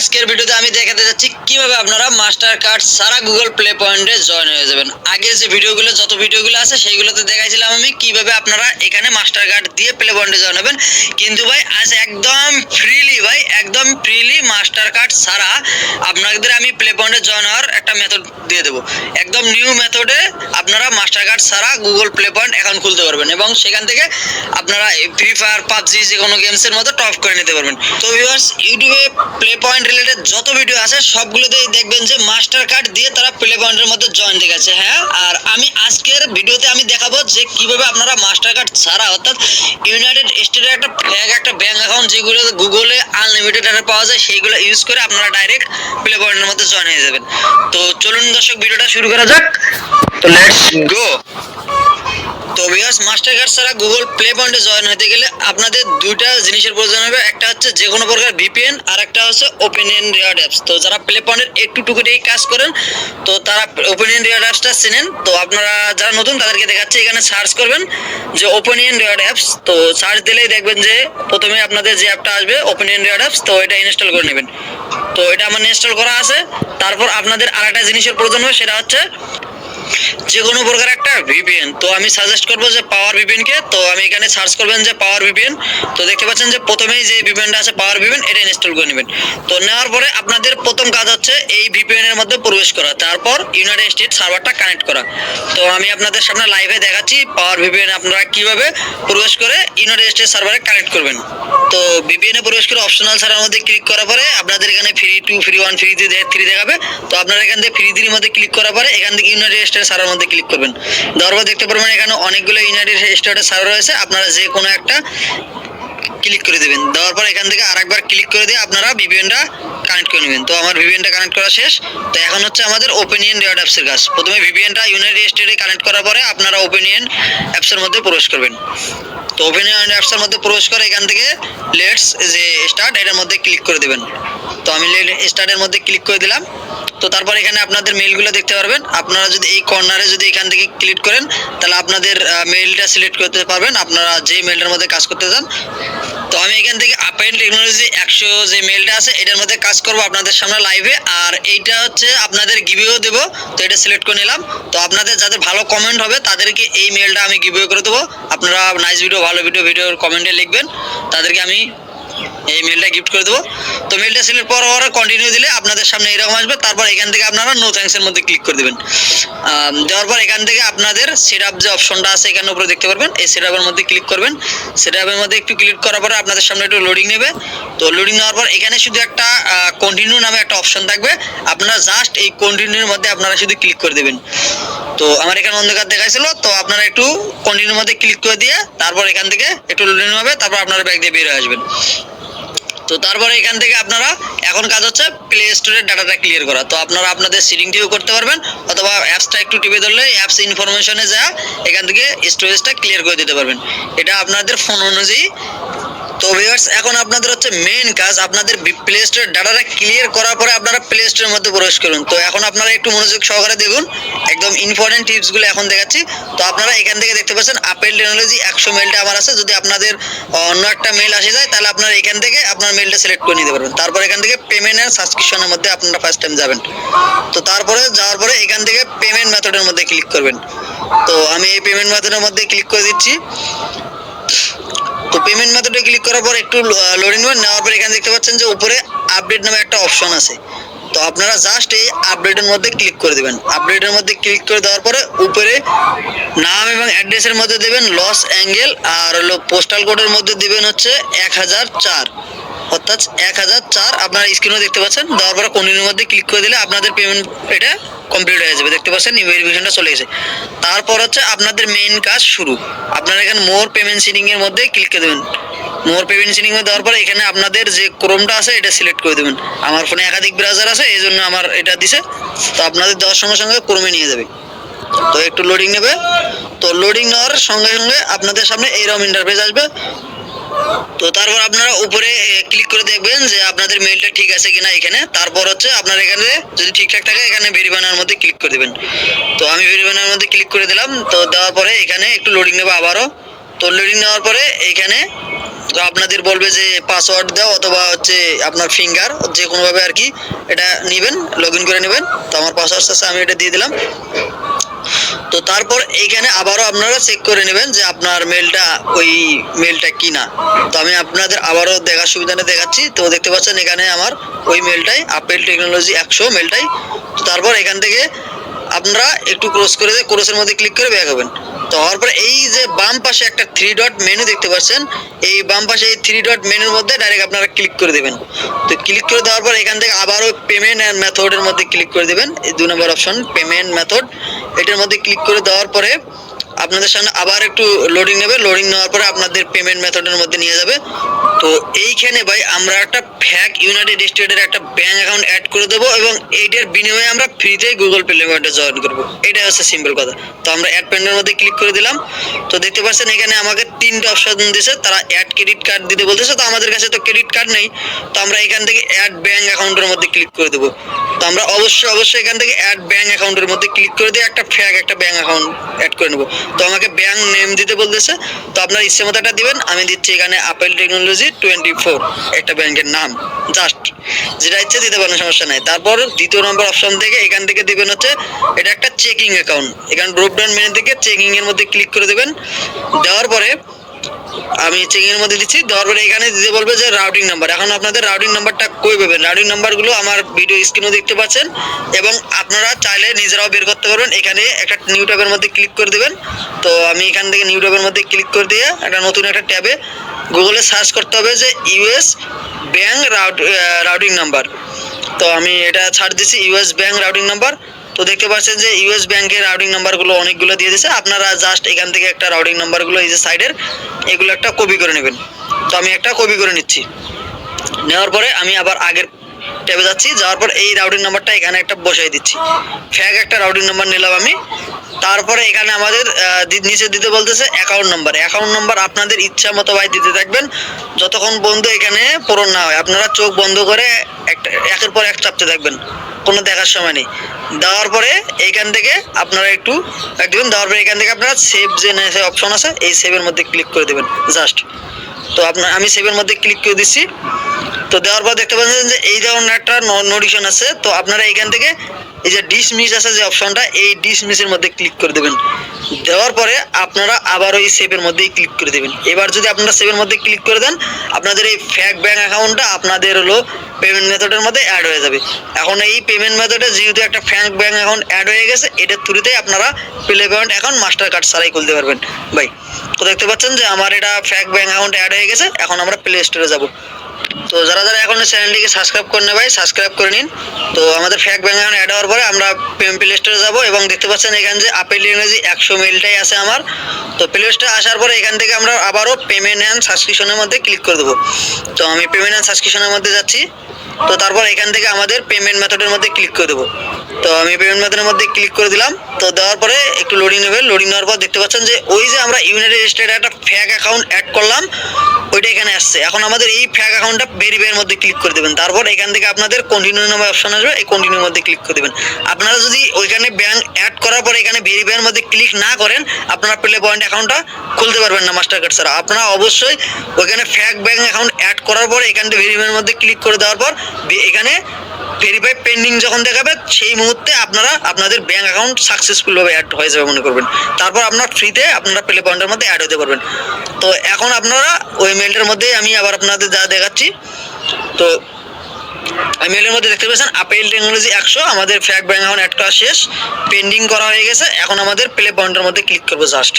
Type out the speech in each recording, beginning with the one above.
আজকের ভিডিওতে আমি দেখাতে যাচ্ছি কিভাবে আপনারা মাস্টার কার্ড ছাড়া গুগল প্লে পয়েন্টে জয়েন হয়ে যাবেন। আগের যে যত ভিডিওগুলো আছে সেইগুলোতে দেখাইছিলাম আমি কিভাবে আপনারা এখানে মাস্টার কার্ড দিয়ে প্লে পয়েন্টে জয়েন হবেন। কিন্তু ভাই আজ একদম ফ্রিলি মাস্টার কার্ড ছাড়া আপনাদের আমি প্লে পয়েন্টে জয়েন হওয়ার একটা মেথড দিয়ে দেবো। একদম নিউ মেথডে আপনারা মাস্টার কার্ড ছাড়া গুগল প্লে পয়েন্ট অ্যাকাউন্ট খুলতে পারবেন এবং সেখান থেকে আপনারা ফ্রি ফায়ার, পাবজি যে কোনো গেমসের মতো টপ করে নিতে পারবেন। তো ভিউয়ার্স, ইউটিউবে প্লে পয়েন্ট রিলেটেড যত ভিডিও আছে সবগুলোতেই দেখবেন যে মাস্টার কার্ড দিয়ে তারা প্লে পয়েন্টের মধ্যে জয়েন দেখাচ্ছে। হ্যাঁ, আর আমি আজকের ভিডিওতে আমি দেখাবো যে কিভাবে আপনারা মাস্টার কার্ড ছাড়া অর্থাৎ ইউনাইটেড স্টেটের একটা ব্যাংক অ্যাকাউন্ট যেগুলো গুগলে আনলিমিটেড ডাটা পাওয়া যায় সেইগুলো ইউজ করে আপনারা ডাইরেক্ট প্লে পয়েন্টের মধ্যে জয়েন হয়ে যাবেন। তো চলুন দর্শক, ভিডিওটা শুরু করা যাক। তো লেটস গো। তো ভিউয়ার্স, মাস্টার কার্ড ছাড়া গুগল প্লে পয়েন্টে জয়েন হতে গেলে আপনাদের দুইটা জিনিসের প্রয়োজন হবে। একটা হচ্ছে যে কোনো প্রকার ভিপিএন, আর একটা হচ্ছে ওপেনিয়ন রিওয়ার্ড অ্যাপস। তো যারা প্লে পয়েন্টের একটু টুকুটাই কাজ করেন তো তারা ওপেনিয়ন রিওয়ার্ড অ্যাপসটা চেনেন। তো আপনারা যারা নতুন তাদেরকে দেখাচ্ছে, এখানে সার্চ করবেন যে ওপেনিয়ন রিওয়ার্ড অ্যাপস। তো সার্চ দিলেই দেখবেন যে প্রথমে আপনাদের যে অ্যাপটা আসবে ওপেনিয়ন রিওয়ার্ড অ্যাপস, তো এটা ইনস্টল করে নেবেন। তো এটা আমার ইনস্টল করা আছে। তারপর আপনাদের আরেকটা জিনিসের প্রয়োজন হবে, সেটা হচ্ছে যে কোনো প্রকার একটা ভিপিএন। তো আমি সাজেস্ট করবো যে পাওয়ার ভিপিএন কে। তো আমি এখানে সার্চ করবেন যে পাওয়ার ভিপিএন। তো দেখতে পাচ্ছেন যে প্রথমেই যে ভিপিএনটা আছে পাওয়ার ভিপিএন, এটা ইনস্টল করে নেবেন। তো নেওয়ার পরে আপনাদের প্রথম কাজ হচ্ছে এই ভিপিএন এর মধ্যে প্রবেশ করা, তারপর ইউনাইটেড স্টেট সার্ভারটা কানেক্ট করা। তো আমি আপনাদের সামনে লাইভে দেখাচ্ছি পাওয়ার ভিপিএন আপনারা কিভাবে প্রবেশ করে ইউনাইটেড স্টেট সার্ভারে কানেক্ট করবেন। তো ভিপিএন এ প্রবেশ করে অপশনাল সার্ভারের মধ্যে ক্লিক করার পরে আপনাদের এখানে ফ্রি 2, ফ্রি 1, ফ্রি 3 দেখাবে। তো আপনারা এখান থেকে ফ্রি 3 এর মধ্যে ক্লিক করার পরে এখান থেকে ইউনাইটেড স্টেট সার্ভারের মধ্যে ক্লিক করবেন। দেওয়ার পর দেখতে পারবেন এখানে অনেকগুলো ইউনাইটেড স্টেটের সার্ভার রয়েছে, আপনারা যে কোনো একটা ক্লিক করে দেবেন। দেওয়ার পর এখান থেকে আরেকবার ক্লিক করে দিয়ে আপনারা ভিপিএনটা কানেক্ট করে নেবেন। তো আমার ভিপিএনটা কানেক্ট করা শেষ। তো এখন হচ্ছে আমাদের ওপেনিয়ন রিওয়ার্ড অ্যাপসের কাজ। প্রথমে ভিপিএনটা ইউনাইটেড স্টেটে কানেক্ট করার পরে আপনারা ওপেনিয়ন অ্যাপসের মধ্যে প্রবেশ করবেন। তো ওপেনিয়ন অ্যাপসের মধ্যে প্রবেশ করে এখান থেকে লেটস যে স্টার্ট এটার মধ্যে ক্লিক করে দেবেন। তো আমি স্টার্টের মধ্যে ক্লিক করে দিলাম। তো তারপর এখানে আপনাদের মেইলগুলো দেখতে পারবেন। আপনারা যদি এই কর্নারে যদি এখান থেকে ক্লিক করেন তাহলে আপনাদের মেইলটা সিলেক্ট করতে পারবেন, আপনারা যে মেইলটার মধ্যে কাজ করতে চান। তো আমি এখান থেকে আপেন টেকনোলজি 100 যে মেইলটা আছে এটার মধ্যে কাজ করব আপনাদের সামনে লাইভে। আর এইটা হচ্ছে আপনাদের গিভওয়ে দেব। তো এটা সিলেক্ট করে নিলাম। তো আপনাদের যাদের ভালো কমেন্ট হবে তাদেরকে এই মেইলটা আমি গিভওয়ে করে দেবো। আপনারা নাইস ভিডিও, ভালো ভিডিওর কমেন্টে লিখবেন, তাদেরকে আমি এই মেলটা গিফট করে দেবো। তো মেলটা সিলেক্ট করার কন্টিনিউ দিলে আপনাদের সামনে এরকম আসবে। তারপর এখান থেকে আপনারা নো থ্যাঙ্কস এর মধ্যে ক্লিক করে দেবেন। দেওয়ার পর এখান থেকে আপনাদের সেট আপ যে অপশনটা আছে এখানে উপরে দেখতে পারবেন, এই সেট আপের মধ্যে ক্লিক করবেন। সেট আপের মধ্যে একটু ক্লিক করার পরে আপনাদের সামনে একটু লোডিং নেবে। তো লোডিং নেওয়ার পর এখানে শুধু একটা কন্টিনিউ নামে একটা অপশন থাকবে, আপনারা জাস্ট এই কন্টিনিউর মধ্যে আপনারা শুধু ক্লিক করে দেবেন। তো আমার এখানে অন্ধকার দেখাইছিল, তো আপনারা একটু কন্টিনিউর মধ্যে ক্লিক করে দিয়ে তারপর এখান থেকে একটু লোডিং হবে, তারপর আপনারা ব্যাক দিয়ে বের হয়ে আসবেন। তো তারপরে এখান থেকে আপনারা এখন কাজ হচ্ছে প্লে স্টোরের ডাটাটা ক্লিয়ার করা। তো আপনারা আপনাদের সেটিংটিও করতে পারবেন, অথবা অ্যাপসটা একটু টিপে ধরলে অ্যাপস ইনফরমেশনে যা এখান থেকে স্টোরেজটা ক্লিয়ার করে দিতে পারবেন। এটা আপনাদের ফোন অনুযায়ী। তো ভিউয়ার্স, এখন আপনাদের হচ্ছে মেইন কাজ আপনাদের প্লে স্টোরের ডাটাটা ক্লিয়ার করার পরে আপনারা প্লে স্টোরের মধ্যে প্রবেশ করুন। তো এখন আপনারা একটু মনোযোগ সহকারে দেখুন, একদম ইম্পর্টেন্ট টিপসগুলো এখন দেখাচ্ছি। তো আপনারা এখান থেকে দেখতে পাচ্ছেন আপেল টেকনোলজি 100 মেলটা আমার আছে। যদি আপনাদের অন্য একটা মেল আসে যায় তাহলে আপনারা এখান থেকে আপনার মেলটা সিলেক্ট করে নিতে পারবেন। তারপর এখান থেকে পেমেন্ট এন্ড সাবস্ক্রিপশনের মধ্যে আপনারা ফার্স্ট টাইম যাবেন। তো তারপরে যাওয়ার পরে এখান থেকে পেমেন্ট মেথডের মধ্যে ক্লিক করবেন। তো আমি এই পেমেন্ট মেথডের মধ্যে ক্লিক করে দিচ্ছি। তো পেমেন্ট মেথডে ক্লিক করার পর একটু লোডিং নেওয়ার পর এখানে দেখতে পাচ্ছেন যে উপরে আপডেট নামে একটা অপশন আছে। তো আপনারা জাস্ট এই আপডেটের মধ্যে ক্লিক করে দেবেন। আপডেটের মধ্যে ক্লিক করে দেওয়ার পরে উপরে নাম এবং অ্যাড্রেসের মধ্যে দেবেন লস অ্যাঙ্গেল, আর হলো পোস্টাল কোডের মধ্যে দেবেন হচ্ছে 1004, অর্থাৎ 1004 আপনারা স্ক্রিনে দেখতে পাচ্ছেন। দেওয়ার পরে কন্টিনিউর মধ্যে ক্লিক করে দিলে আপনাদের পেমেন্ট এটা কমপ্লিট হয়ে যাবে। দেখতে পাচ্ছেন ভেরিফিকেশনটা চলে গেছে। তারপর হচ্ছে আপনাদের মেইন কাজ শুরু। আপনারা এখানে মোর পেমেন্ট সিটিং এর মধ্যে ক্লিক করে দেবেন। মোর পেমেন্ট সিটিং এ দেওয়ার পরে এখানে আপনাদের যে ক্রোমটা আছে এটা সিলেক্ট করে দেবেন। আমার ফোনে একাধিক ব্রাউজার আছে এই জন্য আমার এটা দিছে। তো আপনাদের দেওয়ার সঙ্গে সঙ্গে ক্রোমে নিয়ে যাবে। তো একটু লোডিং নেবে। তো লোডিং নেওয়ার সঙ্গে সঙ্গে আপনাদের সামনে এইরকম ইন্টারফেস আসবে। তো তারপর আপনারা উপরে ক্লিক করে দেখবেন যে আপনাদের মেইলটা ঠিক আছে কিনা এখানে। তারপর হচ্ছে আপনার এখানে যদি ঠিকঠাক থাকে এখানে ভেরিফাইয়ের মধ্যে ক্লিক করে দেবেন। তো আমি ভেরিফাইয়ের মধ্যে ক্লিক করে দিলাম। তো দেওয়ার পরে এখানে একটু লোডিং নেবে আবারও। তো লোডিং নেওয়ার পরে এখানে তো আপনাদের বলবে যে পাসওয়ার্ড দাও অথবা হচ্ছে আপনার ফিঙ্গার যে কোনোভাবে আর কি এটা নেবেন, লগ ইন করে নেবেন। তো আমার পাসওয়ার্ড আছে, আমি এটা দিয়ে দিলাম। তো তারপর এইখানে আবারও আপনারা চেক করে নেবেন যে আপনার মেলটা ওই মেলটা কি না। তো আমি আপনাদের আবারও দেখার সুবিধাটা দেখাচ্ছি। তো দেখতে পাচ্ছেন এখানে আমার ওই মেলটাই, আপেল টেকনোলজি 100 মেলটাই। তো তারপর এখান থেকে আপনারা একটু ক্রস করে দিয়ে ক্রসের মধ্যে ক্লিক করে ব্যাক হবেন। তো হওয়ার পরে এই যে বাম পাশে একটা 3 ডট মেনু দেখতে পাচ্ছেন, এই বাম পাশে এই 3 ডট মেনুর মধ্যে ডাইরেক্ট আপনারা ক্লিক করে দেবেন। তো ক্লিক করে দেওয়ার পর এখান থেকে আবারও পেমেন্ট অ্যান্ড মেথডের মধ্যে ক্লিক করে দেবেন। এই 2 নম্বর অপশন পেমেন্ট মেথড, এটার মধ্যে ক্লিক করে দেওয়ার পরে আপনাদের সামনে আবার একটু লোডিং নেবে। লোডিং নেওয়ার পরে আপনাদের পেমেন্ট মেথডের মধ্যে নিয়ে যাবে। তো এইখানে ভাই আমরা একটা ফ্যাক ইউনাইটেড স্টেটের একটা ব্যাংক অ্যাকাউন্ট অ্যাড করে দেবো এবং এইটার বিনিময়ে আমরা ফ্রিতে গুগল প্লে পেমেন্টে জয়েন করবো। এটা হচ্ছে সিম্পল কথা। তো আমরা অ্যাড পেমেন্টের মধ্যে ক্লিক করে দিলাম। তো দেখতে পাচ্ছেন এখানে আমাকে 3টা অপশন দিয়েছে, তারা অ্যাড ক্রেডিট কার্ড দিতে বলতেছে। তো আমাদের কাছে তো ক্রেডিট কার্ড নেই, তো আমরা এখান থেকে অ্যাড ব্যাংক অ্যাকাউন্টের মধ্যে ক্লিক করে দেবো। তো আমরা অবশ্যই এখান থেকে অ্যাড ব্যাংক অ্যাকাউন্টের মধ্যে ক্লিক করে দিয়ে একটা ফ্যাক একটা ব্যাংক অ্যাকাউন্ট অ্যাড করে নেবো। তো আমাকে ব্যাংক নেম দিতে বলতেছে, তো আপনার ইচ্ছে মতো একটা দিবেন। আমি দিচ্ছি এখানে আপেল টেকনোলজি 24 একটা ব্যাংকের নাম, জাস্ট যেটা ইচ্ছে দিতে পারেন, সমস্যা নাই। তারপর 2 নম্বর অপশন থেকে এখান থেকে দিবেন হচ্ছে এটা একটা চেকিং অ্যাকাউন্ট। এখানে ড্রপ ডাউন মেনু থেকে চেকিং এর মধ্যে ক্লিক করে দেবেন। দেওয়ার পরে আমি চেকিং এর মধ্যে দিচ্ছি। দেওয়ার পরে এখানে দিতে বলবে যে রাউটিং নাম্বার। এখন আপনাদের রাউটিং নাম্বারটা কই পাবেন? রাউটিং নাম্বারগুলো আমার ভিডিও স্ক্রিনে দেখতে পাচ্ছেন এবং আপনারা চাইলে নিজেরাও বের করতে পারবেন। এখানে একটা নিউ ট্যাবের মধ্যে ক্লিক করে দেবেন। তো আমি এখান থেকে নিউ ট্যাবের মধ্যে ক্লিক করে দিয়ে একটা নতুন একটা ট্যাবে গুগলে সার্চ করতে হবে যে ইউএস ব্যাংক রাউটিং নাম্বার। তো আমি এটা ছাড় দিচ্ছি ইউএস ব্যাংক রাউটিং নাম্বার। তো দেখতে পাচ্ছেন যে ইউএস ব্যাংকের রাউটিং নাম্বারগুলো অনেকগুলো দিয়ে দিয়েছে। আপনারা জাস্ট এখান থেকে একটা রাউটিং নাম্বারগুলো এই যে সাইডের এগুলো একটা কপি করে নেবেন। তো আমি একটা কপি করে নিচ্ছি। নেওয়ার পরে আমি আবার আগের ট্যাবে যাচ্ছি। যাওয়ার পর এই রাউটিং নাম্বারটা এখানে একটা বসাই দিচ্ছি। ফ্যাক একটা রাউটিং নাম্বার নিলাম আমি। তারপরে এখানে আমাদের নিচে দিতে বলতেছে অ্যাকাউন্ট নাম্বার। অ্যাকাউন্ট নাম্বার আপনাদের ইচ্ছা মতো ভাই দিতে থাকবেন যতক্ষণ বন্ধু এখানে পূরণ না হয়। আপনারা চোখ বন্ধ করে একটা একের পর এক চাপতে থাকবেন, কোনো দেখার সময় নেই। দেওয়ার পরে এইখান থেকে আপনারা একটু দেবেন। দেওয়ার পরে এখান থেকে আপনারা সেভ যে অপশন আছে এই সেভের মধ্যে ক্লিক করে দেবেন জাস্ট। তো আমি সেভের মধ্যে ক্লিক করে দিচ্ছি। তো দেওয়ার পর দেখতে পাচ্ছেন যে এই ধরনের একটা নোটিফিকেশন আছে। তো আপনারা এখান থেকে এই যে ডিসমিস আছে যে অপশনটা, এই ডিসমিসের মধ্যে ক্লিক করে দেবেন। দেওয়ার পরে আপনারা আবার ওই সেভের মধ্যেই ক্লিক করে দেবেন। এবার যদি আপনারা সেভের মধ্যে ক্লিক করে দেন আপনাদের এই ফ্যাক ব্যাংক অ্যাকাউন্টটা আপনাদের হলো পেমেন্ট মেথডের মধ্যে অ্যাড হয়ে যাবে। এখন এই পেমেন্ট মেথডে যেহেতু একটা ফ্যাক ব্যাংক অ্যাকাউন্ট অ্যাড হয়ে গেছে, এটার থ্রুতেই আপনারা play payment account master card ছাড়াই খুলতে পারবেন ভাই। তো দেখতে পাচ্ছেন যে আমার এটা ফ্যাক ব্যাংক অ্যাকাউন্ট অ্যাড হয়ে গেছে। এখন আমরা প্লে স্টোরে যাব। তো যারা এখনো চ্যানেলটিকে সাবস্ক্রাইব করে নেয় ভাই সাবস্ক্রাইব করে নিন। তো আমাদের ফ্যাক ব্যাংক অ্যাকাউন্ট অ্যাড হওয়ার পরে আমরা প্লে স্টোরে যাবো এবং দেখতে পাচ্ছেন এখানে যে আপেল টেকনোলজি 100 মেলটাই আছে আমার। তো প্লে স্টোরে আসার পরে এখান থেকে আমরা আবারও পেমেন্ট অ্যান্ড সাবস্ক্রিপশনের মধ্যে ক্লিক করে দেবো। তো আমি পেমেন্ট অ্যান্ড সাবস্ক্রিপশনের মধ্যে যাচ্ছি। তো তারপর এখান থেকে আমাদের পেমেন্ট মেথডের মধ্যে ক্লিক করে দেবো। তো আমি পেমেন্ট মেথডের মধ্যে ক্লিক করে দিলাম। তো দেওয়ার পরে একটু লোডিং নেবে। লোডিং নেওয়ার পর দেখতে পাচ্ছেন যে ওই যে আমরা ইউনাইটেড স্টেটের একটা ফ্যাক অ্যাকাউন্ট অ্যাড করলাম ওইটা এখানে আসছে। এখন আমাদের এই ফ্যাক অ্যাকাউন্টটা ভেরিফাইয়ের মধ্যে ক্লিক করে দেবেন। তারপর এখান থেকে আপনাদের কন্টিনিউ নামে অপশন আসবে, এই কন্টিনিউর মধ্যে ক্লিক করে দেবেন। আপনারা যদি ওইখানে ব্যাংক অ্যাড করার পরে এখানে ভেরিফাইয়ের মধ্যে ক্লিক না করেন আপনারা প্লে পয়েন্ট অ্যাকাউন্টটা খুলতে পারবেন না মাস্টার কার্ড ছাড়া। আপনারা অবশ্যই ওইখানে ফ্যাক ব্যাংক অ্যাকাউন্ট অ্যাড করার পরে এখান থেকে ভেরিফাইয়ের মধ্যে ক্লিক করে দেওয়ার পর এখানে ভেরিফাই পেন্ডিং যখন দেখাবে সেই মুহূর্তে আপনারা আপনাদের ব্যাংক অ্যাকাউন্ট সাকসেসফুলভাবে অ্যাড হয়ে যাবে মনে করবেন। তারপর আপনার ফ্রিতে আপনারা প্লে পয়েন্টের মধ্যে অ্যাড হতে পারবেন। তো এখন আপনারা ওই মেলটার মধ্যে আমি আবার আপনাদের যা দেখাচ্ছি। তো মেলের মধ্যে দেখতে পাচ্ছেন আপেল টেকনোলজি 100 আমাদের ফ্যাক ব্যাংক অ্যাকাউন্ট অ্যাড করা শেষ, পেন্ডিং করা হয়ে গেছে। এখন আমাদের প্লে পয়েন্টের মধ্যে ক্লিক করবো জাস্ট।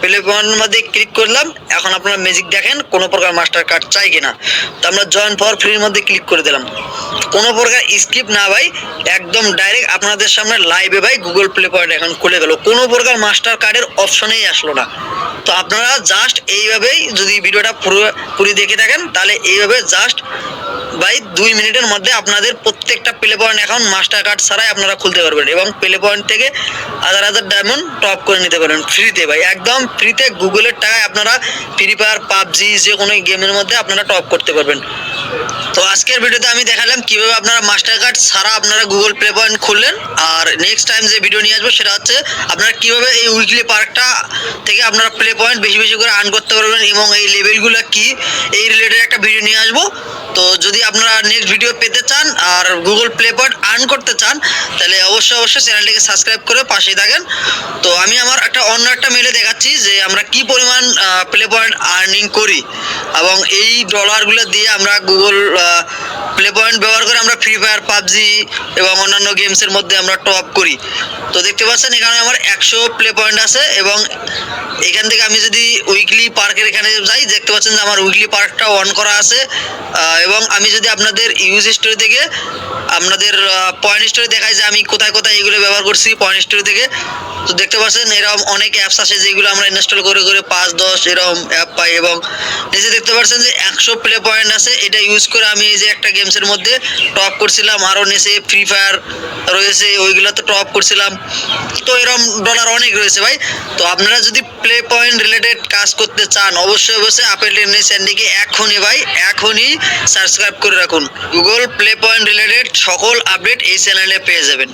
প্লে পয়েন্টের মধ্যে ক্লিক করলাম। এখন আপনারা ম্যাজিক দেখেন কোনো প্রকার মাস্টার কার্ড চাই কিনা। তো আমরা জয়েন ফর ফ্রির মধ্যে ক্লিক করে দিলাম। কোনো প্রকার স্কিপ না ভাই, একদম ডাইরেক্ট আপনাদের সামনে লাইভে ভাই গুগল প্লে পয়েন্ট এখন খুলে গেল, কোনো প্রকার মাস্টার কার্ডের অপশনেই আসলো না। তো আপনারা জাস্ট এইভাবেই যদি ভিডিওটা পুরো দেখে থাকেন তাহলে এইভাবে জাস্ট ভাই 2 মিনিটের মধ্যে আপনাদের প্রত্যেকটা play point account master card ছাড়াই আপনারা খুলতে পারবেন এবং প্লে পয়েন্ট থেকে হাজার ডায়মন্ড টপ করে নিতে পারবেন ফ্রিতে ভাই, একদম ফ্রিতে। গুগলের টাকায় আপনারা ফ্রি ফায়ার, পাবজি যে কোনো গেমের মধ্যে আপনারা টপ করতে পারবেন। তো আজকের ভিডিওতে আমি দেখালাম কিভাবে আপনারা মাস্টার কার্ড ছাড়া আপনারা গুগল প্লে পয়েন্ট খুললেন। আর নেক্সট টাইম যে ভিডিও নিয়ে আসবো সেটা হচ্ছে আপনারা কিভাবে এই উইকলি পার্কটা থেকে আপনারা প্লে পয়েন্ট বেশি বেশি করে আর্ন করতে পারবেন এবং এই লেভেলগুলো কি এই রিলেটেড একটা ভিডিও নিয়ে আসবো। তো যদি আপনারা নেক্সট ভিডিও পেতে চান আর গুগল প্লে পয়েন্ট আর্ন করতে চান তাহলে অবশ্যই চ্যানেলটিকে সাবস্ক্রাইব করে পাশেই থাকেন। তো আমি আমার অন্য একটা মেলে দেখাচ্ছি যে আমরা কি পরিমাণ প্লে পয়েন্ট আর্নিং করি এবং এই ডলারগুলো দিয়ে আমরা গুগল প্লে পয়েন্ট ব্যবহার করে আমরা ফ্রি ফায়ার, পাবজি এবং অন্যান্য গেমসের মধ্যে আমরা টপ করি। তো দেখতে পাচ্ছেন এখানে আমার 100 প্লে পয়েন্ট আছে এবং এখান থেকে আমি যদি উইকলি পার্কের এখানে যাই দেখতে পাচ্ছেন যে আমার উইকলি পার্কটা অন করা আছে। এবং আমি যদি আপনাদের ইউজ স্টোরি থেকে আপনাদের পয়েন্ট স্টোরি দেখাই যে আমি কোথায় কোথায় এগুলো ব্যবহার করছি পয়েন্ট স্টোরি থেকে, তো দেখতে পাচ্ছেন এরকম অনেক অ্যাপস আছে যেগুলো আমরা ইনস্টল করে করে 5-10 এরকম অ্যাপ পাই এবং নিচে দেখতে পাচ্ছেন যে 100 প্লে পয়েন্ট আছে। এটা ইউজ করে আমি এই যে একটা গেমসের মধ্যে টপ করছিলাম, আরও নিচে ফ্রি ফায়ার রয়েছে ওইগুলো তো টপ করছিলাম। তো এরকম ডলার অনেক রয়েছে ভাই। তো আপনারা যদি প্লে পয়েন্ট রিলেটেড কাজ করতে চান অবশ্যই আপেল টেকনিক চ্যানেলটিকে এখনই সাবস্ক্রাইব করে রাখুন। গুগল প্লে পয়েন্ট রিলেটেড সকল আপডেট এই চ্যানেলে পেয়ে যাবেন।